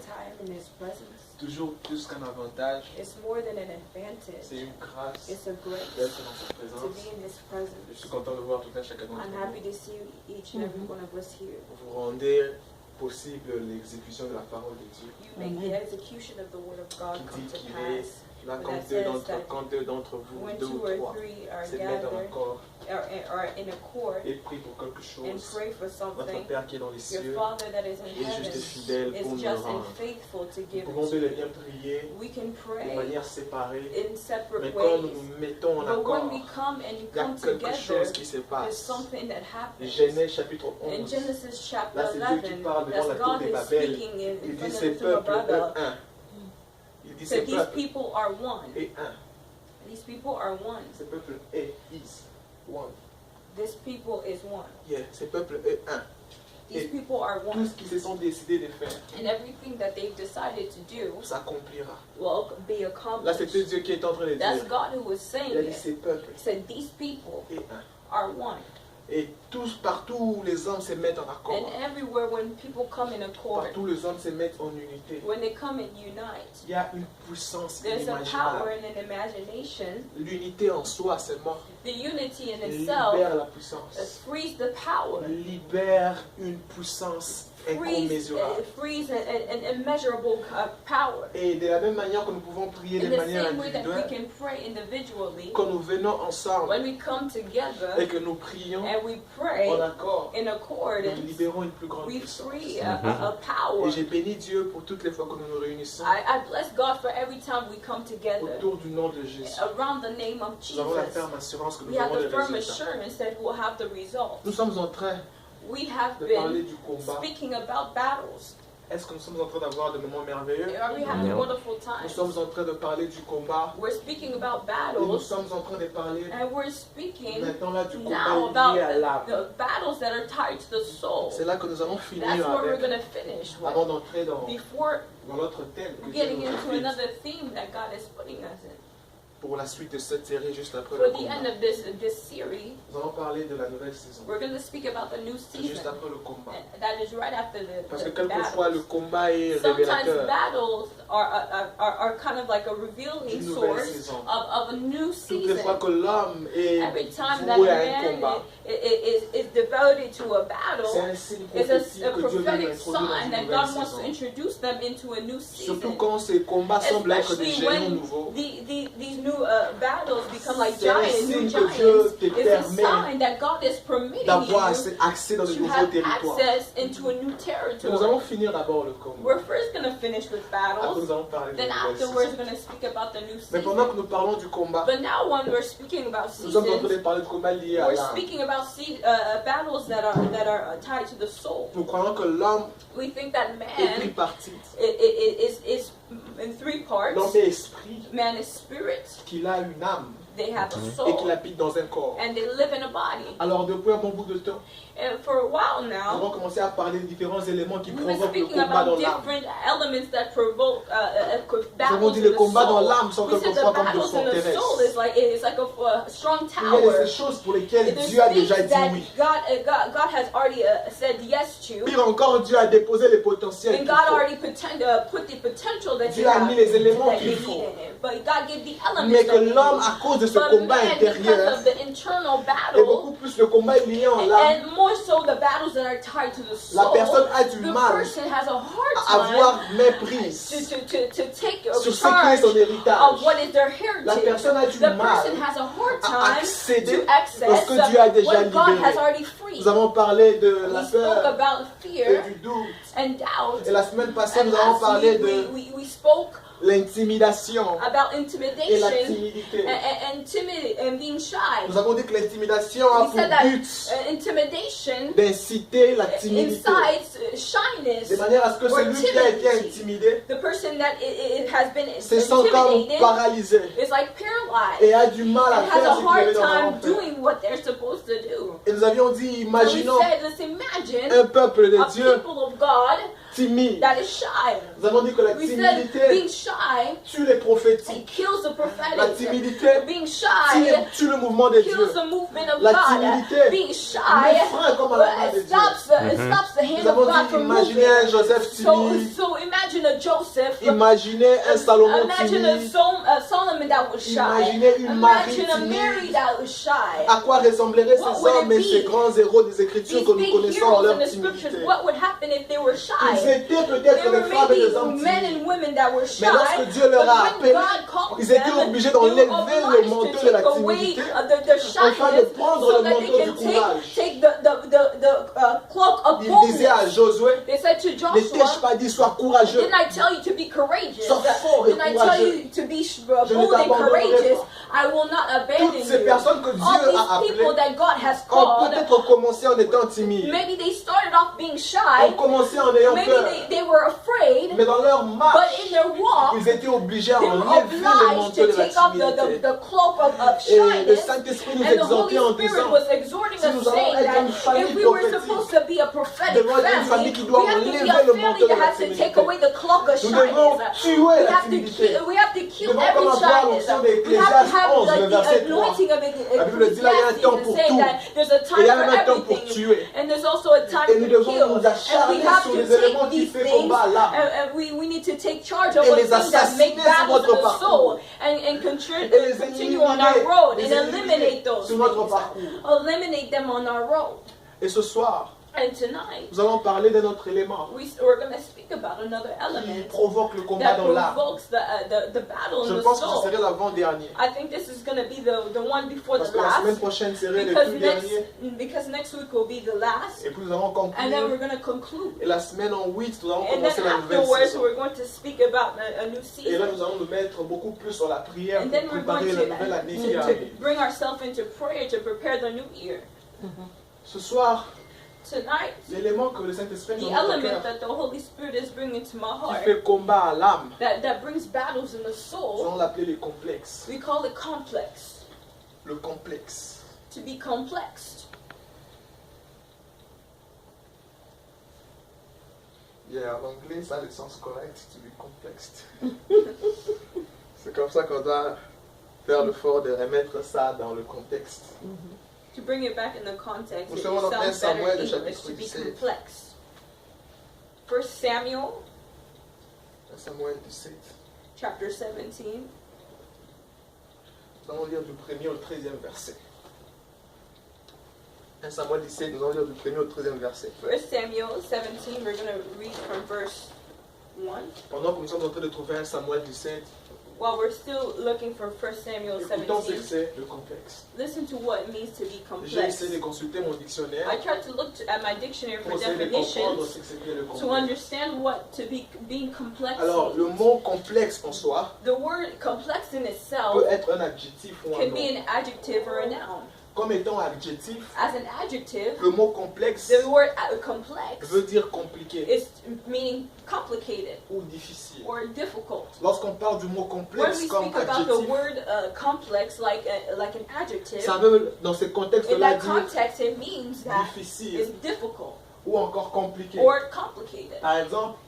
time in His presence. Toujours plus qu'un avantage. It's more than an advantage. C'est une grâce It's a grace d'être dans sa to présence. be in His Je presence. suis content de voir tout un chacun d'entre I'm vous. happy to see each and every one of us here. Vous rendez possible l'exécution de la parole de Dieu. You make the execution of the Word of God Qui come dit to qu'il est pass. là But that quand deux d'entre vous, When deux ou 2 or trois, 3 are se mettent en gathered accord or in accord et prient pour quelque and chose, pray for notre something, Père qui est dans les your cieux Father that is in est juste et heaven fidèle pour is nous le just and rendre. faithful to Nous give pouvons it to bel et you. bien prier We can de pray manière séparée, in separate mais quand nous ways. nous mettons en But when accord, we come and il y a come quelque together, chose qui se there's passe. something that happens. Genèse chapitre In 11, Genesis chapter là c'est Dieu qui 11, parle devant that's la tour God de is Babel. speaking Il in dit front of ces the Tour of peuples, eux, Babel. un. Il dit So ces these peuples people are one. et un. These people are one. Ces peuples et is one. This people is one. Yeah, ces peuples et un. These Et people are tout one. ce qu'ils se sont décidés de faire And everything that they've decided to do s'accomplira. will be Là, accomplished. c'était Dieu qui est en train de That's dire. God who was saying Il a dit it. ces peuples He said these people et un. are one. Et tous, partout où les hommes se mettent en accord, And everywhere when people come in accord, partout où les hommes se mettent en unité, when they come and unite, il y a une puissance there's a power inimaginable. and an imagination. L'unité en soi seulement The unity in itself libère la puissance. frees the power, Libère une puissance incommensurable. frees an immeasurable power. Et de la même manière que nous pouvons prier In de the manière same way that we individuelle, can pray individually, quand nous venons ensemble when we come together et que nous prions and we pray en accord, in nous accordance, libérons une plus grande we puissance. free a power. Et j'ai béni Dieu pour toutes les fois que nous nous réunissons I bless God for every time we come together autour du nom de Jésus. around the name of Nous avons la Jesus. ferme assurance que We nous have aurons the les firm résultats. assurance that we'll have the result. Nous sommes en train We have de parler been du combat. speaking about battles. Est-ce que nous sommes en train d'avoir des moments merveilleux? Are we having No. wonderful Nous times? sommes en train de parler du combat. We're speaking about Et nous battles, sommes en train de parler and we're speaking maintenant là du now combat lié à about l'âme. the battles that are tied to the soul. C'est là que nous allons That's finir where we're avec, going to finish with. avant d'entrer dans Before notre thème que Dieu getting nous into invite another theme that God is putting us in. pour la suite de cette série juste après For le the combat. end of this series, Nous allons parler de la nouvelle saison. we're going to speak about the new C'est juste season. après le combat. And that is right after Parce que the quelquefois le battles. combat est Sometimes révélateur battles are kind of like a revealing d'une nouvelle source saison. of a new Toutes les fois season. que l'homme est Every time that voué à un man combat, is devoted to a c'est battle, un signe it's prophétique a que Dieu veut prophetic introduire dans sign une that nouvelle God wants to saison. introduce them into a new Surtout season. quand ces combats semblent être des Especially géants when nouveaux. these new battles become like C'est un giants, new signe que Dieu giants. te It's a permet sign that God is permitting d'avoir you accès dans de to nouveaux have territoires. access into a new Mais nous territory. allons finir d'abord le combat. We're first going to finish with Après, battles. nous allons parler de Then la nouvelle afterwards, saison. we're going to speak about the new Mais pendant season. que nous parlons du combat, But now, when we're speaking about nous sommes en train de seasons, parler du combat lié à we're l'âme. speaking about battles that are tied to the soul. Nous croyons que l'homme We think that est man tripartite. is in three parts. L'homme est esprit, Man is spirit. qu'il a une âme They have a et qu'il soul, habite dans un corps. and they live in a body. Alors depuis un bon bout de temps, And for a while nous now, avons commencé à parler de différents éléments qui we've been provoquent le speaking combat dans about l'âme. different elements that provoke Nous avons battles dit in les the combats dans soul. l'âme sont We said the quelquefois comme de battles in the soul forteresses. is like a strong Il y a tower. des choses pour lesquelles There's Dieu a things déjà dit that oui. God has already said yes to, Pire encore, Dieu a déposé les potentiels and qu'il God faut. already put the potential that Dieu you a have mis les éléments that qu'il you faut. need in it. But God gave the elements Mais that que you l'homme, need. à cause de ce But combat man, because intérieur, of the internal et battle, beaucoup plus le combat lié en l'âme, and more so the battles that are tied to the la soul, personne a du the mal person has a hard à time avoir méprise to take a sur ce qui est charge son héritage. of what is their La heritage. personne a du The mal person has a hard à time accéder to access dans ce que Dieu a déjà what God libéré. has already freed. Nous avons parlé de la We spoke peur about et fear du doute. and doubt. Et la semaine passée, And nous avons last parlé week de we spoke l'intimidation about et la intimidation timidité. and timid and being shy. Nous avons dit que l'intimidation a We pour said that but intimidation d'inciter la timidité. incites shyness. De manière à ce que or celui qui a été timidity. intimidé The person that it has been se sent comme intimidated paralysé is like paralyzed et a du mal à and has faire a ce qu'il hard avait dans time son faire. doing what they're supposed to do. Et nous avions dit, So we imaginons said, let's imagine un peuple de a Dieu people of of God timide. that is shy. Nous avons dit que la We said timidité being shy, tue les it prophétiques. kills the La prophetic. timidité Being shy tue le mouvement de Dieu. kills the movement of La God. timidité Being le shy frein comme à la main de it Dieu. stops the hand Nous avons of God dit, from imaginez un moving. Joseph timide. So imagine a Joseph. Imaginez un Salomon Imagine a timide. Solomon that was shy. Imaginez une Marie Imagine a Mary timide. that was shy. À quoi ressembleraient What ces would it hommes et be? ces grands héros des Écritures These que nous big connaissons en heroes leur in the scriptures, timidité? what would happen if they were Ils shy? étaient peut-être There des were femmes et des maybe hommes men timides. and women that were shy, Mais lorsque Dieu leur a but when appelé, God called ils étaient them, obligés they were d'enlever le obliged manteau to de la take away timidité the afin de shyness prendre so le that they manteau can du courage. take the cloak of Il disait à boldness. Josué, They said to ne t'ai-je Joshua, pas dit, sois courageux. didn't I tell you to be courageous? Sois fort et Didn't I tell courageux. you to be Je ne bold and t'abandonnerai courageous? pas. I will not abandon Toutes ces you. personnes que Dieu All a these people appelées that God has ont called, peut-être commencé en étant timides, maybe they started off being ont shy, commencé en ayant maybe peur, they were afraid, mais dans leur but marche, in their walk, ils étaient obligés à they were enlever le obliged manteau to de la take off timidité. the cloak of Et le shyness. Saint-Esprit nous And the Holy exhortait en Spirit disant, was exhorting si us, nous allons saying être une that famille if we were prophétique, supposed to be a prophetic devons être une family, famille qui we doit have to be enlever a le family manteau de that la has to timidité. take away the cloak of Nous devons shyness. tuer We la have to timidité. kill, we have to kill Nous devons every comme avoir shyness. l'onction We have to d'Ecclésiaste have 11, le like verset the 3. anointing of La Bible dit là, il y a un Ecclesiastes temps and pour say tout. that there's a Et il time y a for même un temps pour everything. tuer. And there's also a time Et nous to devons kill. nous And acharner we have sur to les éléments take qui these fait things combat à l'âme. and we need to take charge Et over les things that make assassiner sur battles notre in the parcours. soul and Et les continue on our éliminer, road les and éliminer eliminate those sur notre things. parcours. Eliminate them on our road. Et ce soir, And tonight, nous allons parler d'un autre élément we're going to speak about another qui element provoque le combat that dans l'âme. provokes the battle Je in the pense que ce soul. serait l'avant-dernier. I think this is going to be the one before Parce the que la semaine last. prochaine serait le tout dernier. Because next week will be the last. Et puis nous allons And then we're conclure. going to conclude. Et la semaine en 8, nous allons And then commencer la nouvelle afterwards, saison. we're going to speak about a new Et là, season. nous allons nous mettre beaucoup plus sur la prière And pour then we're going préparer la nouvelle année qui to arrive. bring ourselves into prayer to prepare the new year. Ce soir, Tonight, l'élément que le Saint-Esprit the nous donne au element cœur, that the Holy Spirit is bringing to my qui heart fait combat à l'âme, that brings battles in the nous soul, allons l'appeler le complexe. we call it complex. Le complexe. To be complexed. Yeah, en anglais, ça a le sens correct, to be complexed. C'est comme ça qu'on doit faire l'effort de remettre ça dans le contexte. To bring it back in the context, Nous it sommes dans 1 sounds better Samuel, in le English chapitre to be 17. complex. 1 Samuel, Samuel 17. chapter 17. Nous allons lire du 1er au 13e verset. 1 Samuel 17, nous allons lire du 1er au 13e verset. 1 Samuel 17, we're going to read from verse 1. Pendant que nous sommes en train de trouver 1 Samuel 17, While we're still looking for 1 Samuel écoutons ce que 17, c'est le complexe. listen to what it means to be J'ai complex. essayé de consulter mon dictionnaire I tried to look at my dictionary pour for essayer de comprendre definitions ce que c'était le to complexe. understand what to be being complex Alors, le means. mot complexe en soi The word complex in itself peut être un adjectif ou un can nom. be an adjective or a noun. Comme étant adjectif, As an adjective, le mot complexe the word complex veut dire compliqué is meaning complicated ou difficile. or difficult. Lorsqu'on parle du mot When complexe we comme speak about the adjectif, word complex like an adjective, ça veut dans ce in contexte-là that dire context it means that difficile it's difficult ou encore compliqué. or complicated. Par exemple,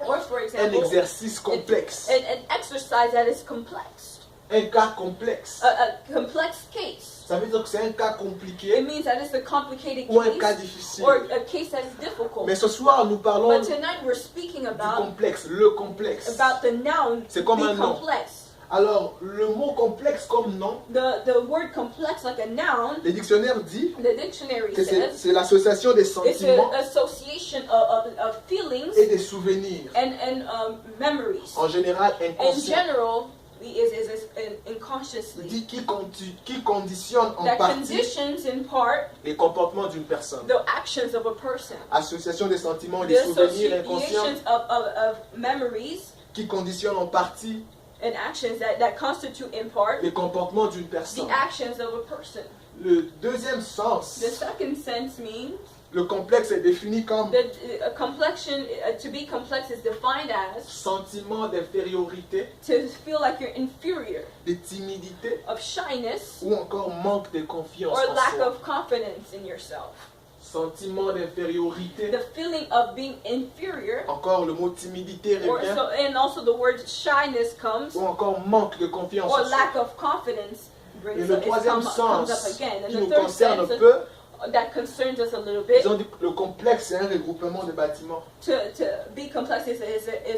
Or for un example, exercice complexe, an exercise that is complex, un cas complexe. a complex case. Ça veut dire que c'est un cas It compliqué means that it's a complicated ou un cas case difficile. or a case that is difficult. Mais ce soir, nous parlons But du tonight we're speaking about complexe, le complexe. the noun C'est comme be un nom. complex. Alors, le mot complexe comme nom, The word complex like a noun, le dictionnaire dit the dictionary que says c'est l'association des it's sentiments an association of feelings et des souvenirs, and memories. en général In inconscients, general, is unconsciously qui conditionnent en that partie conditions in part les comportements d'une personne. the actions of a person. Association des sentiments et des The souvenirs inconscients associations of memories qui conditionnent en partie and actions that constitute in part les comportements d'une the personne. actions of a person. Le deuxième sens, The second sense means le complexe est défini comme that a complexion, to be complex is defined as sentiment d'infériorité, to feel like you're inferior, de timidité of shyness, ou encore manque de confiance or en lack soi. of confidence in yourself. sentiment d'infériorité. the feeling of being inferior, Encore le mot timidité or revient. so, and also the word shyness comes, Ou encore manque de confiance or en soi. lack of confidence Et brings le up, troisième comes sens up again. And qui the nous third concerne sense peu, that concerns us a little bit, ils ont dit que le complexe c'est un regroupement de bâtiments to be complex is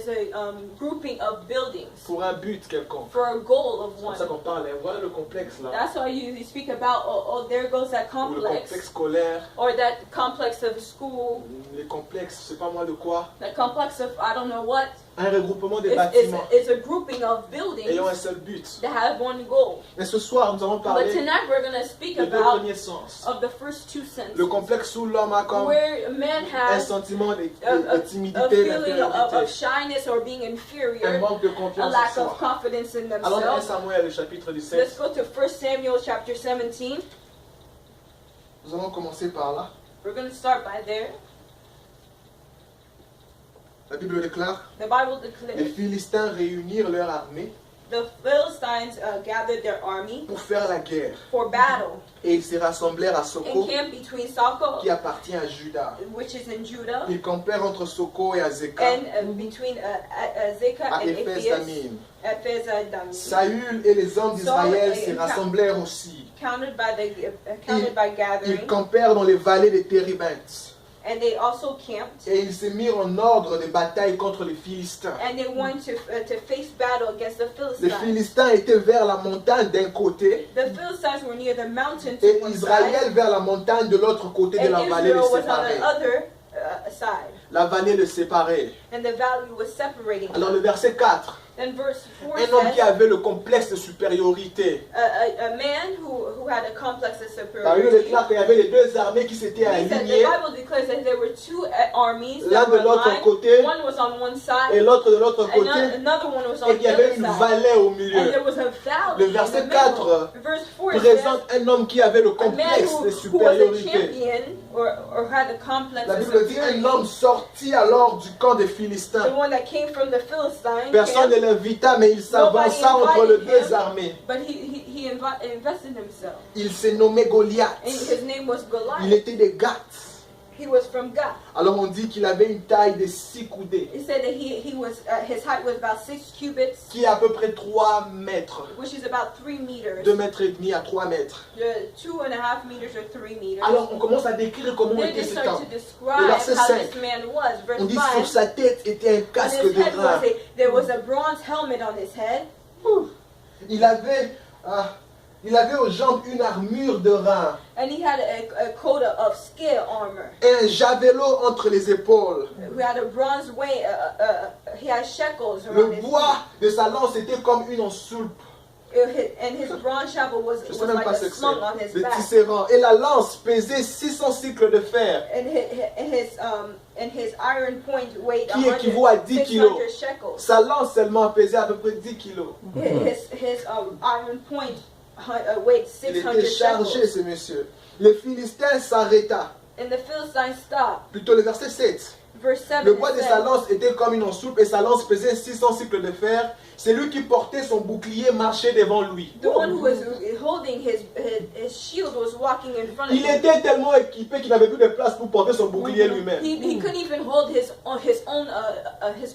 a grouping of buildings pour un but quelconque. for a goal of C'est one. pour ça qu'on parle, hein. Voilà le complexe là. That's why you speak about, oh, there goes that Ou le complex, complexe scolaire, or that complex of school, les complexes, je sais pas moi de quoi. that complex of I don't know what. Un regroupement de It's bâtiments a grouping of buildings ayant un seul but. that have one goal. Mais ce soir, nous allons But parler tonight we're going to speak des deux about premiers sens. of the first two senses, Le complexe où l'homme a comme where man un has sentiment de a timidité, feeling of d'infériorité, shyness or being un inferior, manque de a confiance en lack of soi. confidence in Allons dans 1 themselves. Samuel, le chapitre Let's 17. go to 1 Samuel chapter 17. Nous allons commencer par là. We're going to start by there. La Bible déclare, The Bible les declares Philistins réunirent leur armée the Philistines gathered their army pour faire la guerre. for battle, Et ils se rassemblèrent à Soko, encamped between Soko, qui appartient à Juda. which is in Judah, Ils campèrent entre Soko et Azekah, and between Azekah à and Éphès Ephes, d'Amim. Ephes and Damim. Saül et les hommes d'Israël se rassemblèrent aussi. Counted by Ils gathering, campèrent dans les vallées des Térébintes. and they also camped, Et ils se mirent en ordre de bataille contre les Philistins. and they went to face battle against the Les Philistines. Philistins étaient vers la montagne d'un côté The Philistines were near the mountain et to one side, Israël vers la montagne de l'autre côté de and la vallée Israel les was on séparait. the other side, La vallée les séparait. and the valley was separating Alors le them. verset 4, Then verse 4 un homme qui says, avait le complexe de supériorité. a man who had a complex of La Bible superiority. déclare qu'il y avait les deux armées qui s'étaient He said, the alignées, Bible declares that there were two armies l'un that de were l'autre aligned. côté One was on one et side, l'autre de l'autre côté, another one was on et the qu'il y avait other une side. vallée au And milieu. there was a valley Le in the verset middle. 4 Verse 4 says, présente un homme qui avait le a man complexe de who was a supériorité. champion or had a complex La of Bible dit un superiority. homme sortit alors du camp des The Philistins. one that came from the Philistines. Personne ne l'invita, mais il s'avança entre les deux armées. But he invested himself. Il s'est nommé Goliath. And his name was Il Goliath. était de Gath. He was from Gath. Alors on dit qu'il avait une taille de 6 coudées, It said that his height was about 6 cubits, qui est à peu près 3 mètres. which is about 3 meters. 2 mètres et demi à 3 mètres. 2.5 meters or 3 meters. Alors on commence à décrire comment Then était they cet start homme. to describe Le verset how 5. this man was. Verse On dit 5. sur sa tête était un On casque his de head grain. there was a bronze helmet on his head. Il avait aux jambes une armure de rein And he had a coat of scale armor. et un javelot entre les épaules. He had a bronze weight. He had shekels Le around his bois de sa lance était comme une ensoulpe. and his bronze shackle was Je ne sais même like pas a ce que slung on his c'est. Le back. tisserand. Et la lance pesait 600 cycles de fer, And his iron point weighed qui équivaut à 10 kilos. 600 shekels. Sa lance seulement pesait à peu près 10 kilos. His iron point weighed Il 600 était chargé, shekels. ce monsieur. Le Philistin s'arrêta. And the Philistines stopped. Plutôt le verset 7. Verse 7 Le poids de it sa says, lance était comme une ensoulpe et sa lance pesait 600 cycles de fer. C'est lui qui portait son bouclier marchait devant lui. the one who was holding his shield was walking in front of Il him. était tellement équipé qu'il n'avait plus de place pour porter son bouclier lui-même. He couldn't even hold his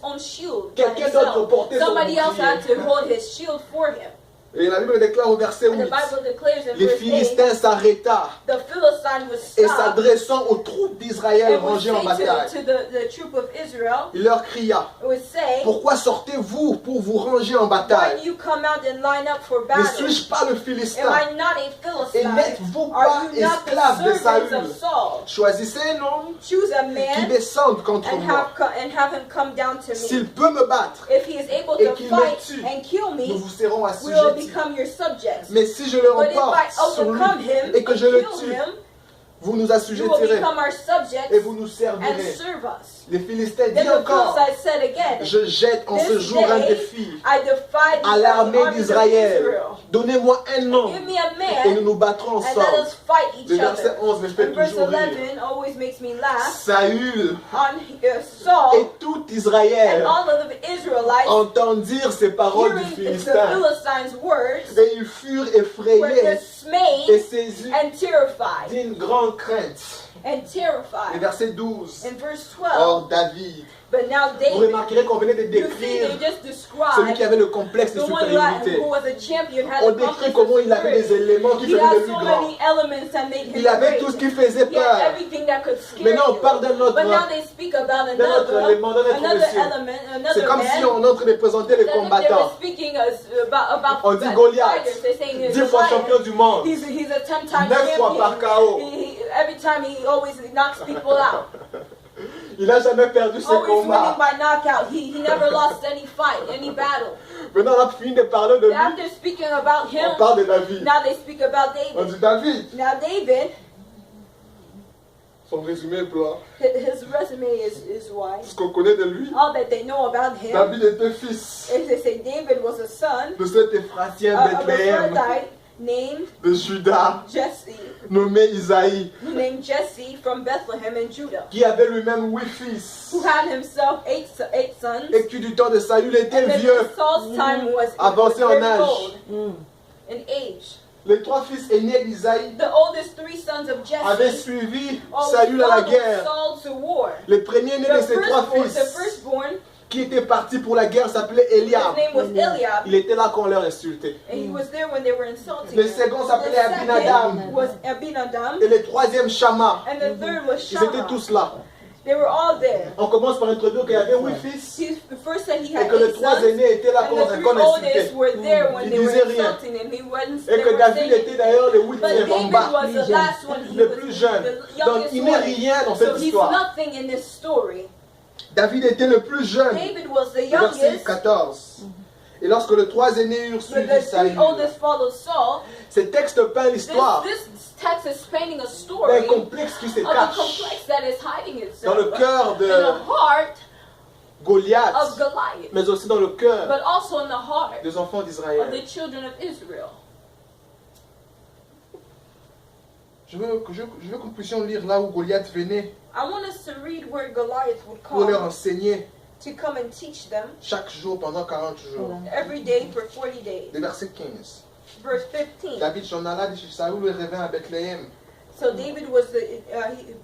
own shield. by Quelqu'un d'autre himself. portait son Somebody else had bouclier. to hold his shield for him. Et la Bible déclare au verset And the 8. Bible declares in Les verse 8, Philistins s'arrêta the Philistine was et stopped s'adressant aux troupes d'Israël and would rangées say en bataille. to the troop of Israel, Il leur cria, would say, pourquoi sortez-vous pour vous ranger en why do bataille? you come out and line up for Ne battle? suis-je pas le Am Philistin? I not a Et Philistine? n'êtes-vous Are pas you not the esclaves de servants Saül? of Saul? Choisissez un homme Choose a qui man descende contre and moi. have him come down to me. S'il peut me battre, If he is able et to qu'il me fight tue, and kill nous me, vous serons we will assujettis. become your subjects. Mais si je le But if remporte I sur overcome lui him et que and je le kill tue, him, vous nous you will assujettirez become our subjects et vous nous and servirez. serve us. Les Philistins Then disent the encore, Philistines said again, je jette en ce This jour un day défi I defy à the l'armée armies of d'Israël. Israel. Donnez-moi un homme Give me a et nous man nous battrons and let ensemble. us fight Le each verset other. 11 me fait And verse toujours rire. 11 always makes me laugh. Saül On et Saul tout and Israël all of the Israelites entendirent ces paroles du hearing the Philistin Philistines' words et ils furent were effrayés et dismayed saisis and terrified d'une grande crainte. and Et terrified. verset 12. In verse 12, Or David. but now Vous David, remarquerez qu'on venait de you see, décrire they just celui qui described avait le complexe de the one supériorité. who was a champion, had On a décrit complex comment of il avait des superiority. éléments qui He faisaient de had lui so grand. many elements that made him Il avait great. tout ce qui faisait He had peur. everything that could scare Maintenant, on you. parle d'un autre, But now they speak about d'un autre élément, d'un autre another monsieur. element, C'est another comme si man. on est en train de présenter les As if they were combattants. speaking about On dit the Goliath, fighters. They're saying 10 fois champion Goliath. du monde, He's a 10-time 9 fois par KO. champion. Every time he always knocks people out. Il n'a jamais perdu ses Always winning combats. by knockout. He never lost any fight, any battle. Maintenant, on a fini de parler de lui. After speaking about him, On parle de David. now they speak about On David. dit David. Now David, Son résumé est plat. his resume is wide. Ce qu'on connaît de lui, All that they know about him David était fils is they say David was a son de cet Éphratien of a Bethléem Ephrathite named de Juda, Jesse, nommé Isaïe, named Jesse from Bethlehem in Judah, qui avait lui-même 8 fils, who had himself eight sons. et qui du temps de Saül était And then vieux, Saul's time was avancé en very âge. old in age. Les 3 fils aînés d'Isaïe The oldest 3 sons of avaient Jesse suivi always Saül à la followed guerre. Saul to war. Le premier né de The ces 3 fils firstborn, qui était parti pour la guerre s'appelait his Eliab. name was Eliab, Il était là quand on leur insultait. and he was there when they were insulting Le him. second The s'appelait Abinadab. second was Abinadab, Et le troisième Shammah. and the third was Ils étaient Shammah. tous là. They were all there. On commence par introduire qu'il y avait 8 fils He first said he et had que les 8 3 sons, aînés étaient là and quand the 3 on insultait. oldest were there when Il they were disait rien. insulting him. He wasn't. Et They que were David saying était d'ailleurs le But 8e en David bas, was the last one. He le was plus jeune. the Donc youngest il n'est one. rien dans So cette he's histoire. nothing in this story. David était le plus jeune. David was the Verset youngest, 14. Et lorsque les 3 aînés eurent but suivi the 3 Saül, oldest followed Saul. ce texte peint l'histoire This text is painting a d'un story complexe qui se of a cache complex that is hiding dans itself le cœur in de the heart of Goliath, Goliath, mais aussi dans le cœur but also in the heart des enfants of d'Israël. the children of Israel. Je veux que nous puissions lire là où Goliath venait I want us to read where Goliath would pour leur come enseigner to come and teach them chaque jour pendant 40 jours. every day for 40 days. Le verset 15. Verse 15. David s'en alla de Saül et revint à Bethléem So David was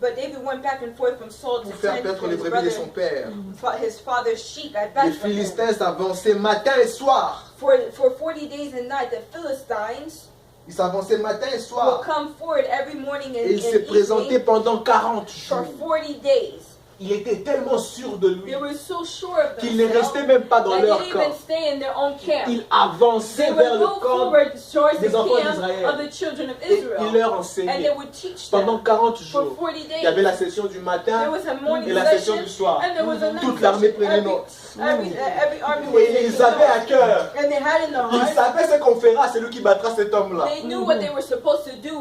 but David went back and forth from Saul to pour faire tend paître for les his brebis de son brother, père. his father's sheep at Les Bethlehem. Philistins s'avançaient matin et soir. For 40 days and night, the Philistines Ils s'avançaient matin et will soir. come forward every morning and, Et il s'est and présenté evening pendant 40 for jours. 40 days. Il était tellement sûr de lui They were so sure of qu'il ne themselves restait même pas dans that they leur didn't even camp. stay in their own camp. Il avançait They vers would le go camp forward towards the des enfants camp d'Israël. of the children of et il Israel, leur and they enseignait. would teach Pendant them 40 for jours, 40 il y avait days. la session du There matin was a morning et la session session, du soir. and there was a night Toute l'armée session. prenait note. Every army was Et taking ils avaient à note. cœur. And they had in the Ils heart, savaient ce qu'on fera à celui qui battra cet homme-là. they knew what they were supposed to do,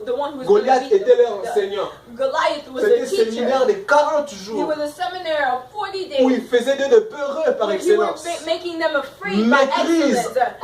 the one who was Goliath going to était leur beat enseignant. Goliath was C'était the un séminaire teacher. de 40 He jours was a seminar of 40 où days. il faisait d'eux de peureux par Where you were excellence. making them afraid by Maîtrise excellence.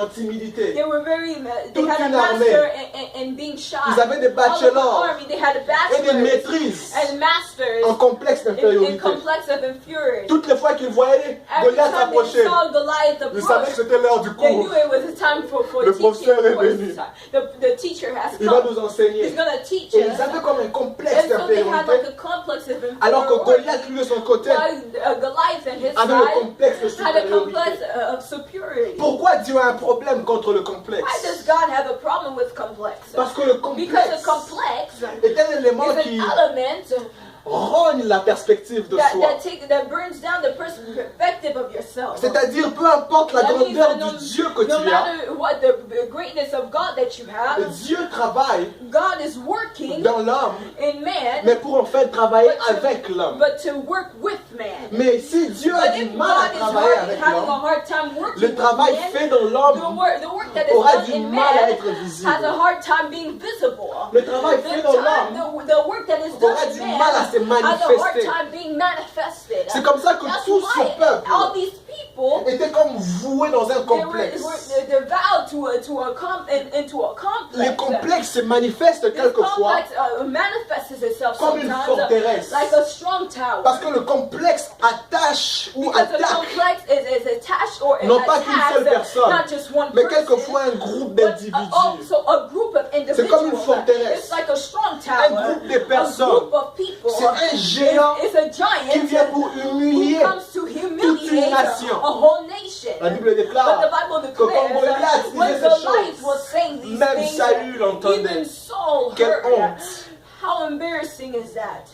en timidité. They were very, they Toute had a une armée. master in being shy. Ils avaient des All of the bachelors army, they had a et des bachelor's maîtrises and masters en complexe in d'infériorité. complex of inferiority. Toutes les fois qu'ils voyaient Every Goliath time they s'approcher, saw Goliath ils savaient que approach, c'était l'heure du they knew cours. it was a time for Le teaching. professeur est course. venu. The teacher has Il va come. nous enseigner. He's going to teach Et us. ils avaient comme un complexe And so they had like d'infériorité. a complex of inferiority. Alors que Goliath, lui, de son côté, While Goliath and his avait le side complexe de had a complex supériorité. of superiority. Pourquoi Dieu a un problème contre le Why complexe? does God have a problem with complex? Parce que le Because a complexe complex est un élément is qui an element rogne la perspective de soi. that burns down the perspective of yourself. C'est-à-dire, peu importe la That means grandeur that du Dieu que tu no as, matter what the greatness of God that you have, Dieu travaille God is working dans l'homme, in man, mais pour en fait travailler But to- avec l'homme. but to work with man. Mais si Dieu a But du if mal à God is travailler avec having a l'homme, hard time working le with travail man, fait dans l'homme the work that is aura done du in mal à man être visible. has a hard time being visible. Le travail fait dans l'homme The work that is done aura in du man mal à se has a hard manifester. time being manifested. C'est comme ça que That's tout ce why peuple all these people était comme voué dans un complexe. they're vowed into a complex. Les complexes se manifestent This quelquefois complex manifests itself comme une sometimes forteresse. like a strong tower. Parce que le complexe attache ou Because the attaque, complex is attached or non pas qu'une seule attacks personne, not just one mais person, quelquefois un groupe but d'individus. also a group of C'est comme une individual. forteresse. It's like a strong Un tower. groupe de A personnes. group of people. C'est un géant It's a qui giant vient pour who humilier. comes to humiliate nation. a whole nation. La Bible But the déclare Bible que quand declares Goliath that when disait ces Goliath choses, was saying these même things, Saül l'entendait. even Saul Quelle heard. honte. How embarrassing is that?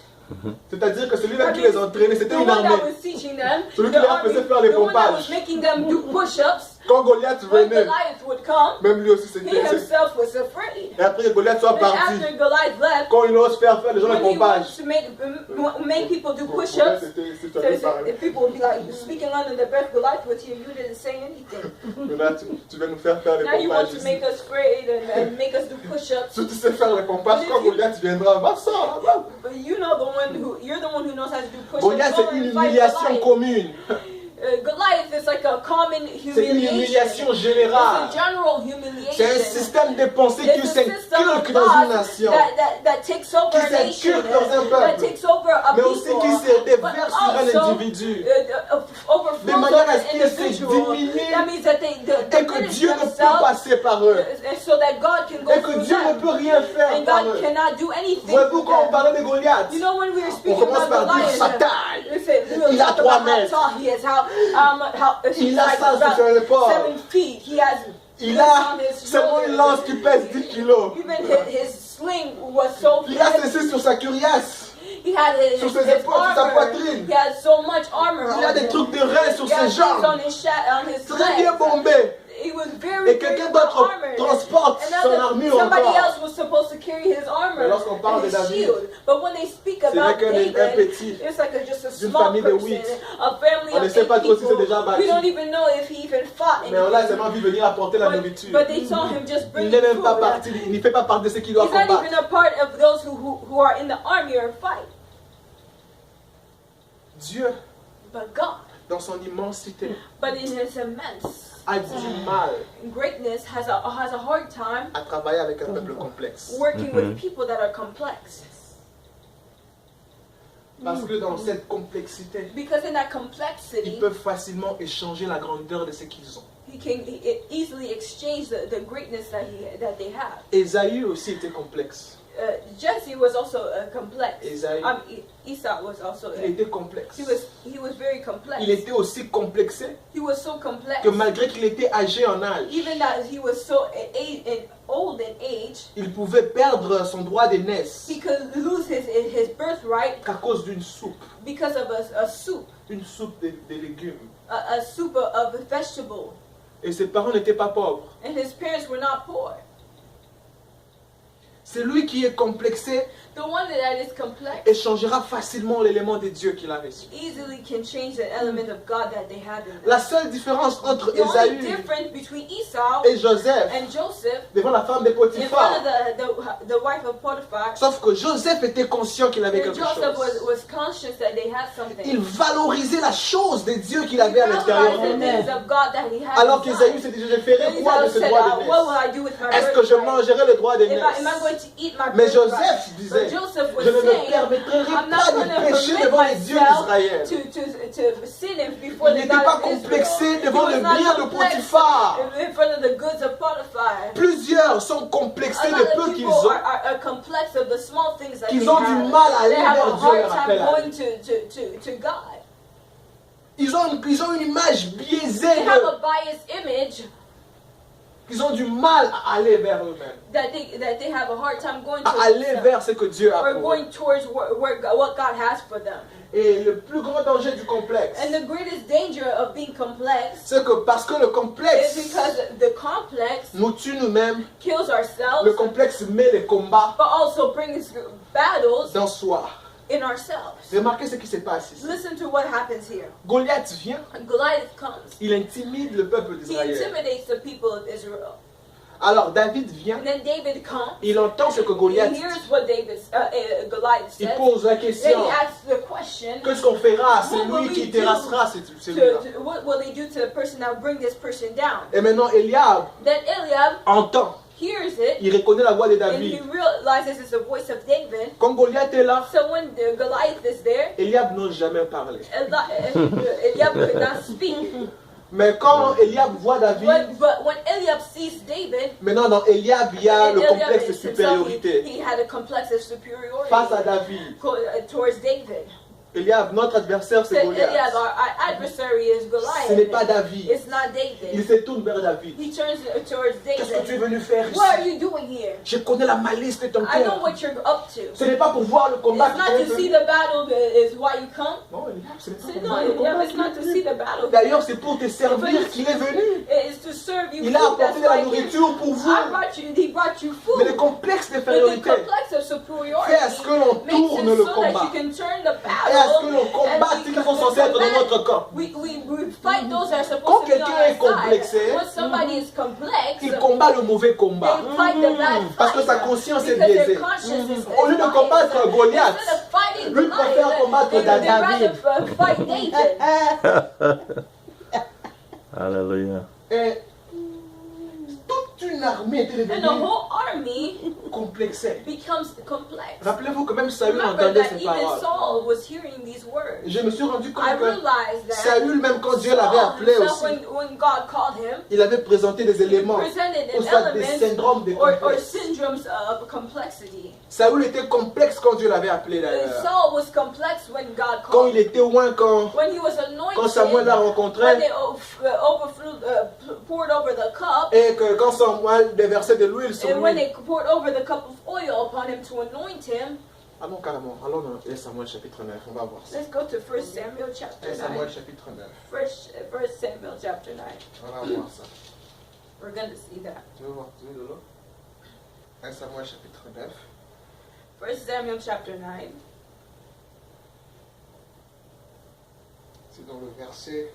C'est-à-dire que celui-là qui les entraînait, c'était The une one that armée. was teaching them, Celui the qui leur army, faisait faire les the one that pompages. was making them do push-ups, Quand Goliath when venait, Goliath would come, même lui aussi he c'était. himself was afraid. Et après que Goliath soit And parti, after Goliath left, quand il ose faire les gens les when he pompages, wants to make people do Goliath push-ups, c'était so pareil. if people would be like speaking under the breath, Goliath was here, you didn't say anything. Mais là, tu vas nous faire les Now you want pompages to ici. make us afraid and make us do push-ups. Si tu sais faire les pompages, quand Goliath viendra, va sors, va. But you're the one who knows how to do push-ups. Goliath, c'est Go une and fight humiliation Goliath. commune. Goliath is like a common C'est une humiliation générale. It's a general humiliation. C'est un système de pensée qui It's a system of s'inculque dans une thought nation. that takes over Qui a nation, s'inculque dans un that peuple. takes over a Mais aussi people, qui se but déverse sur un also, individu. overflows De manière à over ce an qu'ils se individual. diminuent That means that they et que diminish Dieu ne peut themselves, passer par eux. and so that God can go Et que through Dieu ne them, peut rien faire and par God eux. cannot do anything Voyez-vous, through quand on them. parlait de Goliath, You know, when we were on speaking commence about par dire sa Goliath, taille. we said, we were Il a talking 3 about how mètres. tall he is, how he's Il a like ça sur about l'épaule. 7 feet. He has Il this a on his seulement une shoulders. lance qui pèse 10 kilos. Even his sling was so Il a heavy. ceci sur sa cuirasse. He had sur ses épaules, sur sa armor. poitrine. He had so much armor Il a on des him. trucs de reins sur He had ses things jambes. on his Très bien legs. bombé. He was very, Et very quelqu'un well d'autre armored. transporte son armure Somebody encore. else was supposed to carry his armor Mais lorsqu'on parle and de his David, shield. But when they speak c'est about qu'un David, petit it's like just a d'une small famille de person, 8. a family On ne of sait 8 pas trop si c'est people. déjà battu. We don't even know if he even fought Mais on l'a anything. seulement vu venir apporter la nourriture. But they saw him just Il bring n'est même pas food. parti, il ne fait pas partie de ceux qui doivent He's not combattre. even a part of those who are in the army or fight. Dieu, But God, dans son immensité, but in his immense a du mal greatness, has a hard time à travailler avec un peuple complexe. working with people that are complex. Parce que dans cette complexité, Because in that ils complexity, peuvent facilement échanger la grandeur de ce qu'ils ont. he can easily exchange the greatness that they have. Ésaü aussi était complexe. Jesse was also complex. Ésaü, Esau was also. il était complexe. He was very complex. Il était aussi complexé He was so complex. que malgré qu'il était âgé en âge, Even that he was so old in age, il pouvait perdre son droit d'aînesse he could lose his birthright qu'à cause d'une soupe. because of a soup, Une soupe de légumes. a soup of vegetables. Et ses parents n'étaient pas pauvres. And his parents were not poor. C'est lui qui est complexé, The one that is complex échangera facilement l'élément de Dieu qu'il a reçu. easily can change the element of God that they had in them. La seule différence entre The only Ésaü difference between Esau et Joseph and Joseph devant la femme de in front Potiphar, of the wife of Potiphar, sauf que Joseph était conscient qu'il avait and quelque Joseph chose. was conscious that they had something. Il valorisait la chose de Dieu qu'il He avait à l'intérieur realized de the lui. things of God that he had Alors inside. qu'Ésaü s'est dit, je ferai And quoi de Esau ce said, droit what will d'aînesse? I do with my Est-ce que je birthright? mangerai le droit Am I d'aînesse? going to eat my Mais birthright? Joseph disait, But Joseph was je ne me saying, permettrai I'm pas not de going to pécher permit devant les dieux myself d'Israël. to sin before Il the n'était God pas of Israel. complexé devant He was le not bien de complex Potiphar. in front of the goods of Potiphar. Plusieurs sont complexés A de lot peu of qu'ils people ont, are complex of the small things that qu'ils they ont have. du mal à aller They have vers a Dieu, hard leur time appel à going lui. to God. Ils ont une image biaisée, They have a biased image qu'ils ont du mal à aller vers eux-mêmes, that they have a hard time going à aller to vers ce que Dieu a or pour eux. going towards what God has for them. Et le plus grand danger du complexe, And the greatest danger of being complex c'est que parce que le is complexe because the complex nous tue nous-mêmes, kills ourselves, le complexe met les combats but also brings battles dans soi. in ourselves. Remarquez ce qui se passe ici. Listen to what happens here. Goliath vient, Goliath comes. il intimide le peuple He d'Israël. intimidates the people of Israel. Alors David vient, And then David comes. il entend ce que Goliath He dit. hears what Goliath Il says. pose la Then question, he asks the question, qu'est-ce qu'on fera à What will celui we qui do terrassera celui-là? what will they do to the person that will bring this person down? Et maintenant Eliab Then Eliab entend, hears it, il reconnaît la voix de and he David. realizes it's the voice of David. Quand Goliath est là, So when Goliath is there, Eliab n'ose jamais parler. Eliab could not speak. Mais quand Eliab voit David, But when Eliab sees David, maintenant dans Eliab, il y a le Eliab complexe de himself, supériorité he had a complex of superiority face à David. Towards David. Eliab, notre adversaire, c'est Said Goliath. Eliab, our adversary is Ce n'est Goliath. pas David. It's not Il David. se tourne vers David. He turns towards Qu'est-ce que tu es David. venu faire ici? What are you doing here? Je connais la malice de ton I know cœur. what you're up to. Ce n'est pas pour voir le combat It's que not tu es to see venu. the battle is why you come. Non, Eliab, ce n'est pas Say, pour no, voir le Eliab, combat. it's not to see the battle. D'ailleurs, c'est pour te servir qu'il est venu. It's to serve you. Il a food. That's apporté de la why nourriture pour vous. he brought you food. Mais le complexe But the d'infériorité complex of superiority fait à ce que l'on makes it tourne le so that combat. you can turn the Et à ce que battle. l'on combatte ceux qui sont censés être dans notre camp. We fight those that are Quand supposed to be on quelqu'un est our complexé, side. When somebody is complex, Il combat le mauvais combat. they fight the bad Parce que sa fight. conscience est Because their biaisée. conscience is Au lieu de combattre Goliath, instead of fighting lui préfère Goliath, combattre they'd David. rather fight David. Hallelujah. Et toute une armée était And the devenue whole army complexée. becomes complex. Rappelez-vous que même Saül Remember entendait that ces even paroles. Saul was hearing these words. Je me suis rendu I compte que realized that Saül, même quand Dieu l'avait Saul appelé himself, aussi, when God called him, il avait présenté des éléments, presented ou an soit des element syndromes de or complexe. syndromes of complexity. Saül était complexe quand Dieu l'avait appelé d'ailleurs. Saul was complex when God Quand called il était loin, quand when he was anointed, Quand Samuel l'a when rencontré, they poured over the cup, et que quand Samuel déversait de l'huile sur and when lui. they poured over the cup of oil upon him to anoint him. Allons carrément, allons dans 1 Samuel chapitre 9, on va voir ça. Let's go to 1 Samuel chapter 1 Samuel 9. chapitre 9, 1 Samuel chapter 9. on va voir ça. We're going to see that. Tu veux voir, tu veux de l'eau? 1 Samuel chapitre 9. 1 Samuel chapter 9. C'est dans le verset...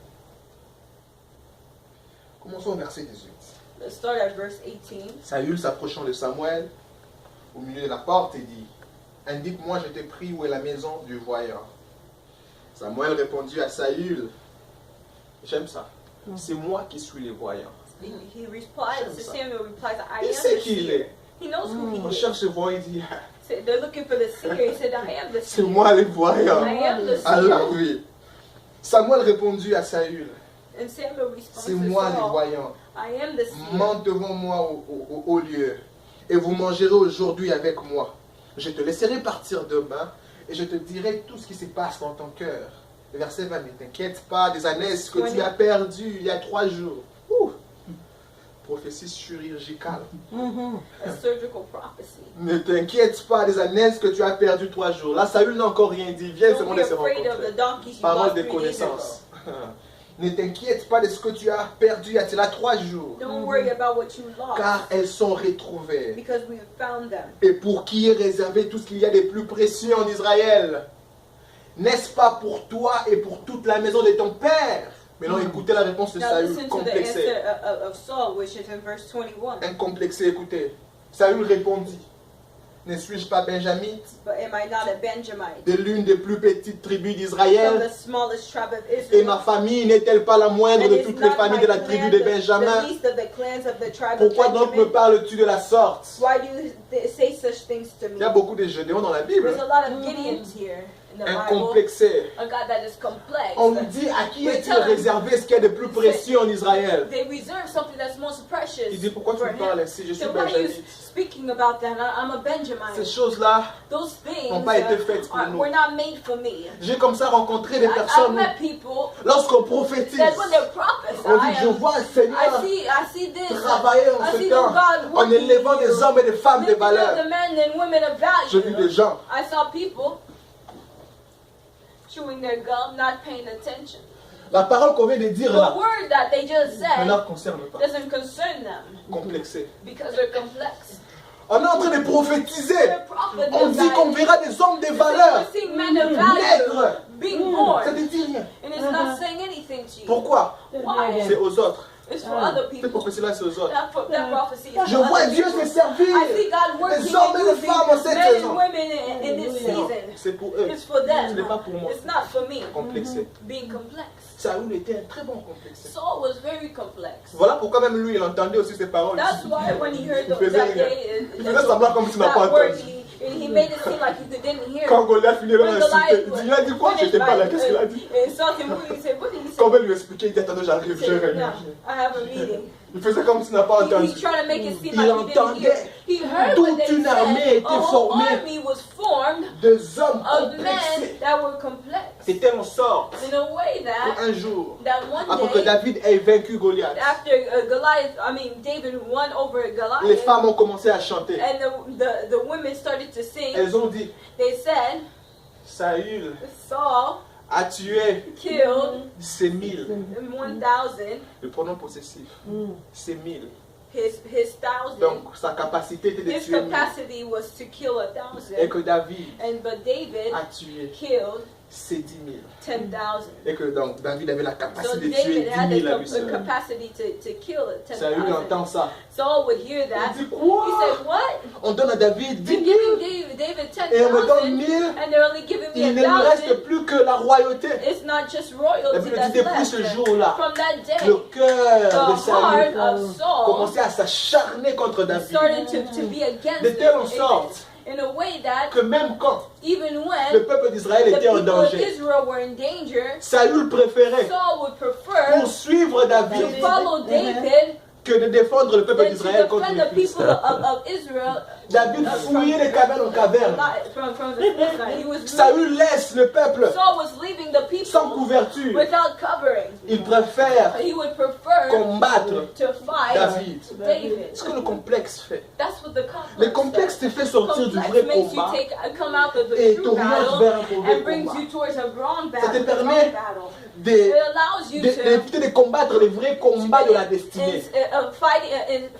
Commençons au verset 18. Let's start at verse 18. Saül s'approchant de Samuel au milieu de la porte et dit: Indique-moi, je t'ai pris, où est la maison du voyant? Samuel répondit à Saül: J'aime ça. C'est moi qui suis le voyant. He replies, J'aime so ça. Samuel replies, I Il am sait the qui il seer. est. He knows who On he is. cherche le voyant, il dit: So they're looking for the seer. He said, I am the C'est seer. moi le voyant. I am the Allah, seer. oui. Samuel répondit à Saül: And Samuel responds C'est to moi le Saul, voyant. I am the seer. Monte devant moi au lieu, et vous mangerez aujourd'hui avec moi. Je te laisserai partir demain, et je te dirai tout ce qui se passe dans ton cœur. Le verset 20, ne t'inquiète pas des années que tu as perdues il y a 3 jours. Ouh. Prophétie chirurgicale. A surgical prophecy. Ne t'inquiète pas des années que tu as perdues 3 jours. Là, Saül n'a encore rien dit. Viens Don't seulement be de se afraid of the rencontrer. donkeys you Parole lost de 3 days ago. connaissance. Ne t'inquiète pas de ce que tu as perdu il y a 3 jours. Don't worry about what you lost, Car elles sont retrouvées. because we found them. Et pour qui est réservé tout ce qu'il y a de plus précieux en Israël? N'est-ce pas pour toi et pour toute la maison de ton père? Maintenant, écoutez la réponse de Now Saül, listen to the complexé. answer of Saul, which is in verse 21. Incomplexé, écoutez. Saül répondit: Ne suis-je pas benjamite, But am I not a Benjamite, de l'une des plus petites tribus from d'Israël? the smallest tribe of Et ma Israel? famille n'est-elle pas la moindre And de is toutes les not familles my de la clan tribu de the Benjamin? least of the clans of the tribe Pourquoi of donc me Benjamin? parles-tu de la sorte? Why do you say such things to Il me? y a beaucoup de Gédéons dans la Bible. There's a lot of Gideons here in the Bible. Incomplexé. A God that is complex. On lui dit: à qui est-il réservé ce qui est de plus précieux en Israël? They reserve something that's most precious. Il dit: pourquoi tu for me him. parles ainsi? Je suis So why are you benjamite. speaking about that? I'm a Ces Benjamite. choses-là Those things n'ont pas été faites pour nous. were not made for me. J'ai comme ça rencontré des I've personnes met people lorsqu'on prophétise. that when they're On dit: je prophesy, vois le Seigneur I see this. travailler en I ce see temps the God en working élevant in des you, hommes et des femmes de lifting up valeur. the men and women of J'ai vu value. des gens I saw people chewing their gum, not paying attention. La parole qu'on vient de dire The là word that they just ne said leur concerne pas. doesn't concern them Complexé. because they're complex. On est en train de prophétiser. They're prophets. On dit qu'on verra des hommes de valeur We're seeing men of value naître. being Ça born, ne dit rien. and it's not saying anything to you. Pourquoi? Why? C'est aux autres. It's for other Cette people. prophétie-là, c'est aux autres. That prophecy is Je for vois other Dieu people. se servir I see God working des hommes et des and femmes en using cette men saison. and women in this Non, season. c'est pour eux. It's for Ce them. n'est pas pour moi. It's not for me. Complexé. Being complex. Saül était un très bon complexé. Saul was very complex. Voilà pourquoi même lui, il entendait aussi ces paroles. That's why when he heard Il faisait that rien. day, Il faisait semblant comme s'il n'a pas that word, entendu. he made it seem like he didn't hear. Quand Goliath finit When l'insulter, Goliath il a dit quoi? J'étais pas là, qu'est-ce qu'il a dit? insulted him, he said, what did he say? Quand on veut lui expliquer, il dit attendez, j'arrive, He j'ai said, réuni. yeah, I have a meeting. Il faisait comme s'il n'a pas entendu. He's trying to make it seem Il like he didn't entendait hear. He heard toute what they une armée said. était A whole formée army was formed Des hommes of men complexés. that were complex. C'était en sorte In a way that qu'un jour, one après que day, David ait vaincu Goliath, after David won over les Goliath, femmes ont commencé à chanter. and the women started to sing, Elles ont dit, they said, Saül Saul a tué killed ces 1000. 1,000, Le pronom possessif, c'est 1000. his thousand. Donc sa capacité était de His tuer 1000. capacity was to kill Et 1,000, que David but David a tué killed ces 10 000. 10,000. Et que donc David avait la So capacité de tuer David had 10 000 à lui a seul. capacity to kill Saül 10,000. entend ça. Saul would hear Il that. dit He quoi? said, "What? On donne à David 10 You're 000 giving David et on me donne 10,000, 1000. and they're only giving me Il ne lui reste 1,000. plus que la royauté. It's not just La royalty Bible dit that's depuis left. ce jour-là, From that day, le cœur the de Saül heart of Saul commençait à s'acharner contre David. started to be against De telle David sorte in a way that que même quand even le when peuple d'Israël the était en people of danger, Israel were in danger, Saül préférait Saul would prefer poursuivre to David follow David que de défendre le peuple than d'Israël to contre defend les the people Philistins. of Israel. David fouillait les cavernes en cavernes. From the Philistines. He was Saül laisse le peuple Saul was leaving the sans people couverture. without covering. Il préfère He would prefer combattre to fight David. David. Ce que le complexe fait. That's what the complex Le complexe te fait sortir du complex vrai makes you combat come out of et the true t'oriente vers un battle mauvais and brings combat. you towards a wrong Ça te battle. the permet wrong battle. It de- allows you to d'éviter de combattre les vrais combats de la destinée.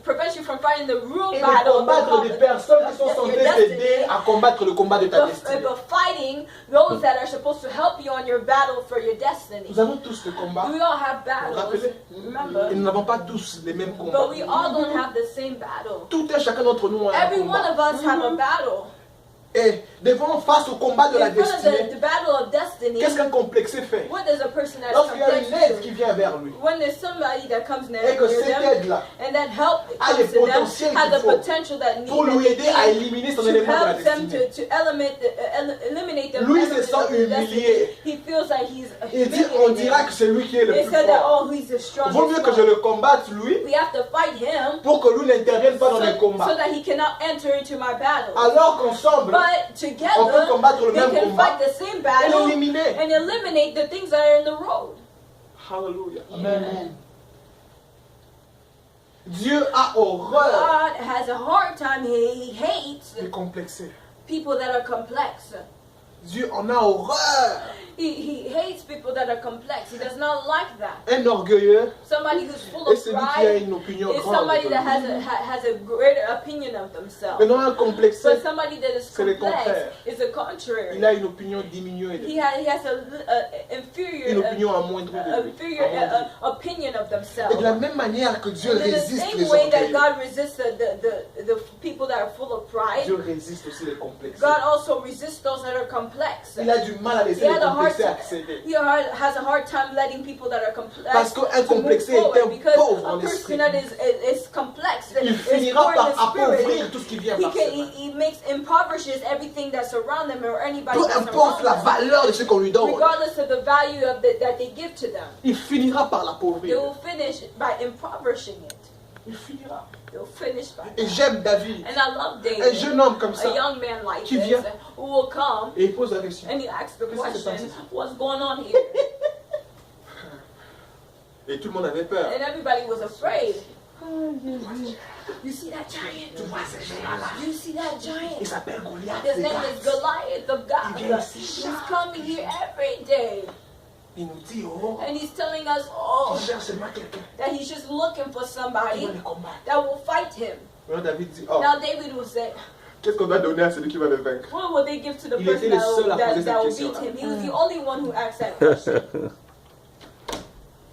prevents you from fighting the real Et de battle combattre des personnes qui sont of your censées destiny, t'aider à combattre le combat de ta destinée. but fighting those that are supposed to help you on your battle for your destiny. Nous avons tous le combat. We all have Vous vous battles, rappelez? remember, Et nous n'avons pas tous les mêmes combats. but we all don't have the same battle. Tout un chacun d'entre nous a un Every one combat. of us have a battle. Et devant face au combat de la In front of destinée, the battle of destiny, qu'est-ce qu'un complexé fait? what does a person that's Lorsqu'il y a une complex aide qui do? vient vers lui, When there's somebody that comes near et que them, cette aide-là and that help a les comes to them, potentiels has qu'il the faut potential that pour needs lui aider à éliminer son to élément de la help them destinée, eliminate them. Lui se sent humilié. He feels like he's il dit, on dira que c'est lui qui est le They plus said that, fort. oh, he's the strongest Vaut mieux que je one. le combatte lui We have to fight him pour que lui n'intervienne pas dans mes so combats. that he cannot enter into my battle. Alors qu'ensemble, But on peut together, combattre le they même can combat fight the same et battle l'éliminer. and eliminate the things that are in the road. Hallelujah. Amen. Dieu a horreur God has a hard time. He hates des complexés. people that are complex. Dieu en a horreur. He hates people that are complex. He does not like that. Un orgueilleux Somebody who's full est of celui qui a pride une opinion is grande. somebody de that lui. has a greater opinion of themselves. Maintenant, un complexé, But somebody that is c'est le complex contraire. is the contrary. il a une opinion diminuée. He has a inferior, Une opinion amoindrie de lui. inferior opinion of Et themselves. de la même manière que Dieu And in the résiste same les way that orgueilleux, God resists the people that are full of pride, Dieu résiste aussi les complexés. God also resists those that are complex. Il a du mal à laisser He les had a hard complexés time. accéder. He has a hard time letting people that are complex Parce qu'un to move complexé est forward, un because pauvre a en esprit. person that is complex, Il is finira poor in par the spirit, appauvrir tout ce qui vient he par can ses mains. he makes impoverishes everything that's around them or anybody Peu that's importe around la them, valeur de ce qu'on lui donne, regardless of the value of that they give to them. il finira par They l'appauvrir. will finish by impoverishing it. Il finira. They'll finish by Et that. j'aime David, And I love un David, jeune homme comme a ça, young man like qui this, vient. who will come et il pose la question. and he asks the Qu'est-ce qui se question, passe ici? what's going on here? Et tout le monde avait peur. And everybody was afraid. You see that giant? Tu vois ce géant-là? You see that Il giant? s'appelle Goliath. His c'est name Gath. is Goliath of God. Il vient ici He's chaque coming here every day. Il nous dit, oh, And he's telling us, oh, il cherche seulement quelqu'un that he's just looking for qui somebody va le combattre. that will fight him. Alors David dit, oh, Now David will say, qu'est-ce qu'on doit donner à celui qui va le vaincre? what will they give to the Il person était le that seul will, à poser that will cette beat him? question-là. He was the only one who asked that question.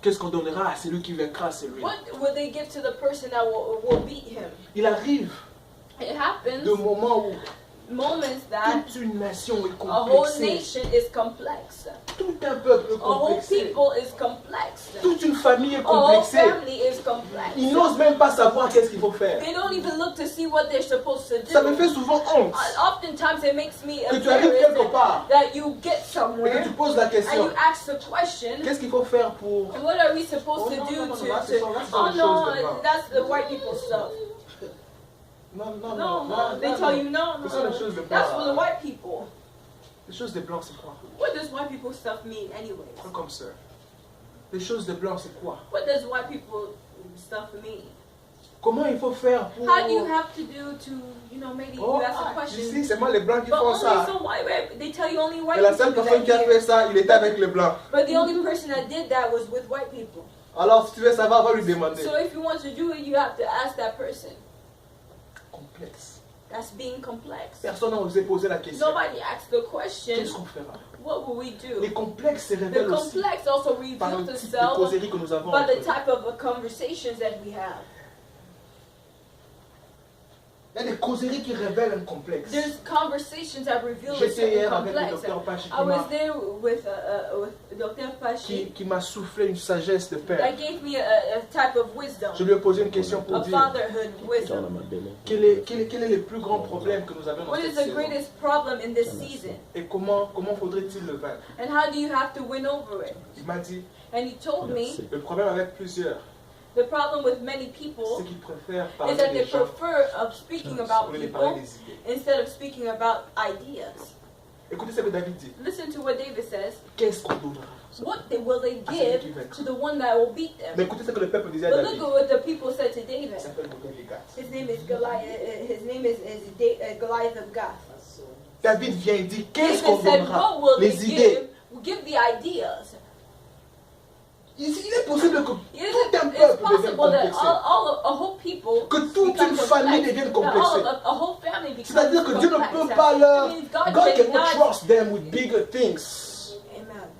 Qu'est-ce qu'on donnera à celui qui vaincra celui? What will they give to the person that will beat him? Il arrive It happens de moments où moments that Toute une nation est a whole complexée. nation is complex. Tout un peuple est A whole complexé. people is complex. Toute une famille est A whole complexée. family is complex. Ils n'osent même pas savoir qu'est-ce qu'il faut faire. They don't even look to see what they're supposed to Ça me do. fait souvent honte Oftentimes it makes me que tu arrives embarrassed quelque part that you get et que somewhere tu poses la and question. you ask the question, Qu'est-ce qu'il faut faire pour... and what are we supposed Oh, to no, do no, no, to, no, that's all- that's oh all the no, choses de blanc. that's the white people stuff. Non, non, No, non. no, they tell you no, Ce sont les no. choses de That's for the blanc. white people. Les choses de blanc, c'est quoi? What does white people stuff mean anyways? Pas comme ça. Les choses de blanc, c'est quoi? What does white people stuff mean? Comment il faut faire pour... How do you have to do to, maybe Oh, you ask a tu question. sais, c'est moi les blancs qui But font only ça. some white, they tell you only white Et la people seule do personne that qui a here. fait ça, il était avec les blancs. But the only person that did that was with white people. Alors, si tu veux savoir, va lui demander. So if you want to do it, you have to ask that person. Complexe. That's being complex. Personne n'a osé poser la question. Nobody asked the question, Qu'est-ce qu'on fera? what will we Les do? complexes se The révèlent aussi complex also par reveals le type de itself causerie que nous avons by entre the nous. type of conversations that we have. Il y a des causeries qui révèlent un complexe. There's conversations that reveal a J'étais certain hier avec le complex. docteur Pachi I was there with Dr. Pashi. qui m'a soufflé une sagesse de père. That gave me a type of wisdom, Je lui ai posé une question pour a dire fatherhood wisdom. quel est le plus grand problème que nous avons dans What is cette the saison greatest problem in this season? et comment faudrait-il le vaincre? And how do you have to win over it? Il m'a dit, And he told me le problème avec plusieurs, the problem with many c'est people qu'ils préfèrent is parler that they des gens prefer of speaking about au lieu de parler people des idées. instead of speaking about ideas. Écoutez ce que David dit. Listen to what David says. Qu'est-ce qu'on donnera? What will they À celui give qui vaincra. to the one that will beat Mais them? écoutez ce que le peuple disait à But David. look at what the people said to David. Il s'appelle Goliath. His name is Goliath. His name is Goliath of Gath. David vient et dit, David qu'est-ce qu'on said, donnera? what will they Les idées. give the ideas. Il est possible que It tout un is, it's peuple devienne possible that complexé. a whole people Que toute become une famille complex. devienne That complexée. a whole family becomes C'est-à-dire que Dieu ne complex. peut pas leur... That means God God cannot cannot- trust them with bigger things. Amen.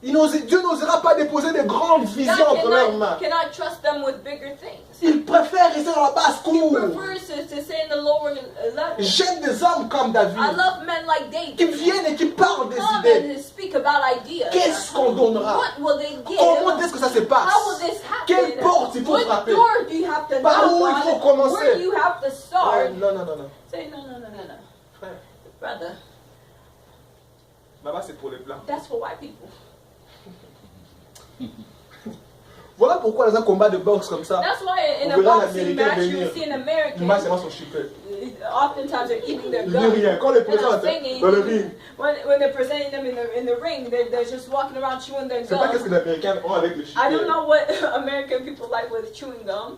Dieu n'osera pas déposer de grandes visions God entre leurs mains. cannot trust them with bigger things. Il préfère rester dans la basse He cour. prefers to stay in the lower level. J'aime des hommes comme David I love men like David. qui viennent et qui parlent des Come idées. and speak about ideas. Qu'est-ce qu'on donnera? What will they give? Comment est-ce que ça se How will passe? this happen? Quelle porte il faut What frapper? door do you have to Par knock où il on? faut commencer? Where do you have to Oh, start? non, non, non, non. Say no, no, no, no, no. Frère, Brother, là-bas c'est pour les blancs. that's for white people. Voilà pourquoi dans un combat de boxe comme ça, That's why in on a verra boxing l'Américain match you venir. will see an les American. matchs sont chippés. Oftentimes they're eating their Il dit rien. gum. Quand le They're président not est singing. dans le ring, When they're presenting them in the ring, they're just walking around chewing their je sais pas qu'est-ce que gum. les Américains ont avec le I chippé. don't know what American people like with chewing gum,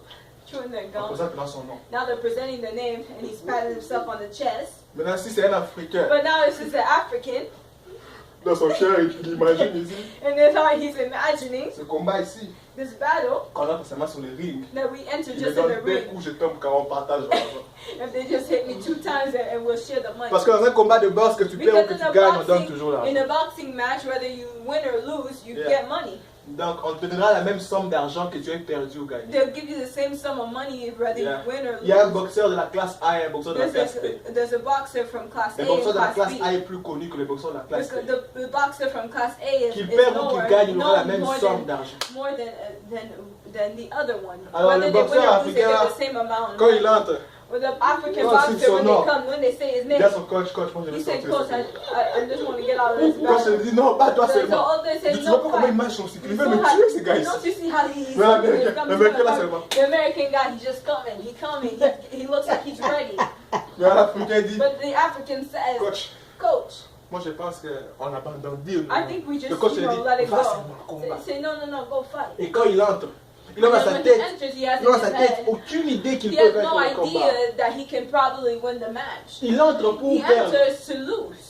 chewing their En gum. présentant son nom. Now they're presenting the name and he's patting himself on the chest. Maintenant, si c'est un Africain, But now this is an African, dans son cœur, il imagine ici, and that's how he's imagining ce combat ici, this battle quand on a forcément sur le ring, that we enter il me just in donne the deux ring. coups, je tombe quand on partage l'argent. If they just hit me 2 times and we'll share the money. Parce que dans un combat de boxe, que tu perds ou Because que in tu gagnes, on a donne toujours boxing, in l'argent. a boxing match, whether you win or lose, you Yeah. get money. Donc, on te donnera la même somme d'argent que tu as perdu ou gagné. They'll give you the same sum of money whether Yeah. you win or Il y a un lose. boxeur de la classe A et un boxeur de la classe B. There's a boxer from class A Le and boxeur de la class classe B. A est plus connu que le boxeur de la classe Because B. the boxer from class A is Qu'il perd ou lower, qu'il gagne, il aura la known même more somme than, d'argent. more than the other one. Alors, Whether le they win boxeur or lose, they africain, get the same amount. Quand il entre, With the African Quand c'est boxer, son when nom, they come, when they say his il name, dit à son coach, moi je he vais said, sortir. Coach, I just want to get out of this Quand je battle. lui dis non, pas toi So seulement. all they say, Tu vois no pas comment il fight. marche son cycle. Il You veut me know how- tuer ces gars ici. Don't you see how he's Mais l'Américain là seulement. The American guy, he's just coming. He looks like he's ready. Mais l'Africain dit, But the African says, coach, Coach, moi je pense qu'on abandonne. Dis I think we just le coach lui dit, let it va go. seulement combat. Say no, go fight. Et quand il entre, il a dans And sa when he tête, enters, he has il a dans in sa his tête head, aucune idée qu'il he peut has no vaincre le combat. idea that he can probably win the match. Il entre pour He perdre. enters to lose.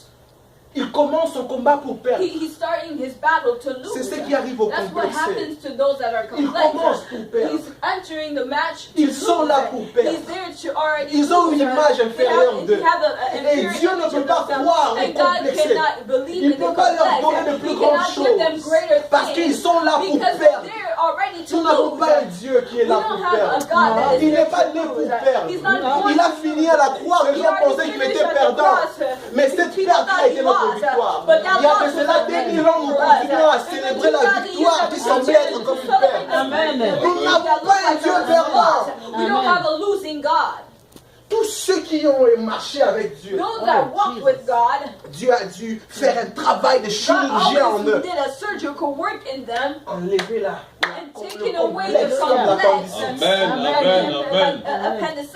Il commence son combat pour perdre. He's starting his battle to lose. C'est ce qui arrive aux That's what complexés. happens to those that are Ils commencent complex. pour perdre. He's entering the match to Ils sont lose. là pour perdre. He's there to already Ils ont lose. une image inférieure They d'eux. have a Et inferior Dieu ne image peut of pas themselves. croire aux And God complexés. cannot believe Il in ne the peut pas leur donner complex. de plus He grandes cannot give them choses. greater Parce qu'ils things. sont là pour Because perdre. they're already to Nous n'avons pas un Dieu qui est We là don't pour have a perdre. God that is Il there n'est pas to né pour lose. perdre. He's not born Il a to fini à la lose. croix. Les He gens already pensaient qu'il finished était at the perdant. cross. Mais The cette people perte thought a été he notre lost, victoire. but that Il y a loss de was cela our 2000 victory ans, nous for us. continuons à In the célébrer la 2000 victoire years qui that we semblait être continue comme to une perte. celebrate the Amen. victory Nous n'avons that pas looks un like Dieu a perdant. loss. We don't Amen. have a losing God. Tous ceux qui ont marché avec Dieu, Those that walked with God, Dieu a dû faire un travail de God chirurgien en always eux. did a surgical work in them Enlever and taking le away complexe the comme complex l'appendicite. and Amen, amen, amen. appendicitis.